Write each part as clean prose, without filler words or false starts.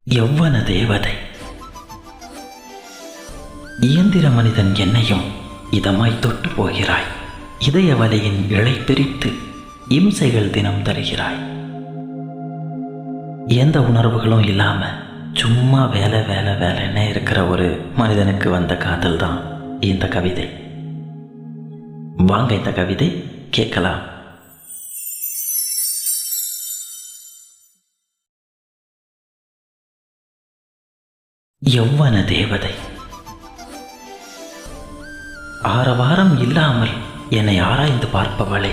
யௌவன தேவதை. இயந்திர மனிதன் என்னையும் இதமாய் தொட்டு போகிறாய். இதய வலையின் இழை பிரித்து இம்சைகள் தினம் தருகிறாய். எந்த உணர்வுகளும் இல்லாம சும்மா வேலை வேலை வேலைன்னு இருக்கிற ஒரு மனிதனுக்கு வந்த காதல் தான் இந்த கவிதை. வாங்க இந்த கவிதை கேட்கலாம். யௌவன தேவதை. ஆரவாரம் இல்லாமல் என்னை ஆராய்ந்து பார்ப்பவளே,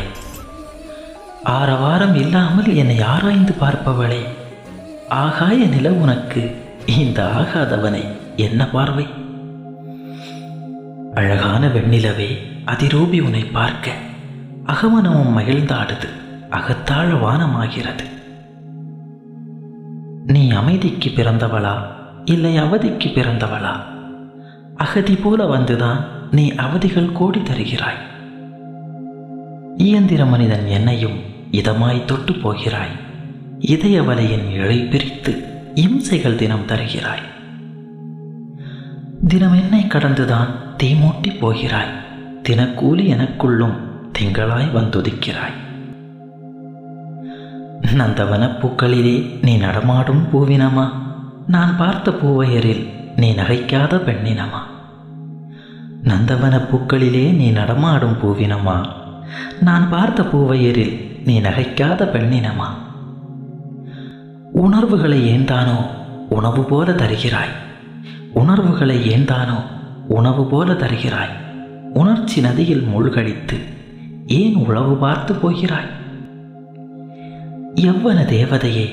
ஆரவாரம் இல்லாமல் என்னை ஆராய்ந்து பார்ப்பவளே, ஆகாய நில உனக்கு இந்த ஆகாதவனை என்ன பார்வை? அழகான வெண்ணிலவே அதிரூபி உன்னை பார்க்க அகமனமும் மகிழ்ந்தாடுது, அகத்தாழ வானமாகிறது. நீ அமைதிக்கு பிறந்தவளா இல்லை அவதிக்கு பிறந்தவளா? அகதி போல வந்துதான் நீ அவதிகள் கோடி தருகிறாய். இயந்திர மனிதன் என்னையும் இதமாய் தொட்டு போகிறாய். இதய வலையின் இழை பிரித்து இம்சைகள் தினம் தருகிறாய். தினம் என்னை கடந்துதான் தீமூட்டி போகிறாய். தினக்கூலி எனக்குள்ளும் திங்களாய் வந்துதிக்கிறாய். நந்தவன பூக்களிலே நீ நடமாடும் பூவினமா? நான் பார்த்த பூவையரில் நீ நகைக்காத பெண்ணினமா? நந்தவன பூக்களிலே நீ நடமாடும் பூவினமா? நான் பார்த்த பூவையரில் நீ நகைக்காத பெண்ணினமா? உணர்வுகளை ஏந்தானோ உணவு போல தருகிறாய். உணர்வுகளை ஏந்தானோ உணவு போல தருகிறாய். உணர்ச்சி நதியில் மூழ்கடித்து ஏன் உழவு பார்த்து போகிறாய்? யௌவன தேவதையே,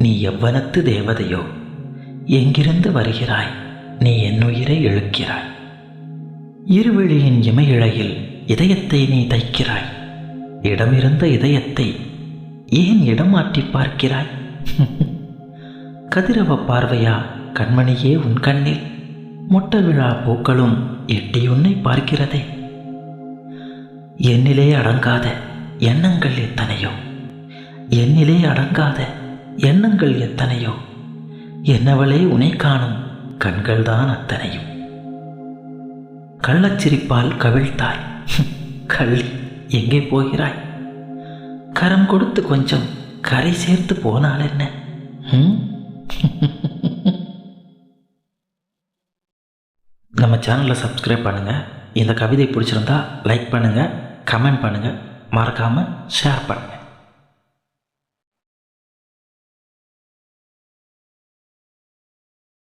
நீ யௌவனத்து தேவதையோ? எங்கிருந்து வருகிறாய்? நீ என் உயிரை இழுக்கிறாய். இருவிழியின் இமையிழையில் இதயத்தை நீ தைக்கிறாய். இடமிருந்த இதயத்தை ஏன் இடம் மாற்றி பார்க்கிறாய்? கதிரவ பார்வையா கண்மணியே உன் கண்ணில்? மொட்ட விழா பூக்களும் எட்டி உன்னை பார்க்கிறதே. என்னிலே அடங்காத எண்ணங்கள் எத்தனையோ, என்னிலே அடங்காத எண்ணங்கள் எத்தனையோ. என்னவளே உனை காணும் கண்கள்தான் அத்தனையும். கள்ளச்சிரிப்பால் கவிழ்த்தாய். கள்ளி, எங்கே போகிறாய்? கரம் கொடுத்து கொஞ்சம் கரை சேர்த்து போனால் என்ன? நம்ம சேனலை சப்ஸ்கிரைப் பண்ணுங்கள். இந்த கவிதை பிடிச்சிருந்தா லைக் பண்ணுங்கள், கமெண்ட் பண்ணுங்கள், மறக்காமல் ஷேர் பண்ணுங்கள்.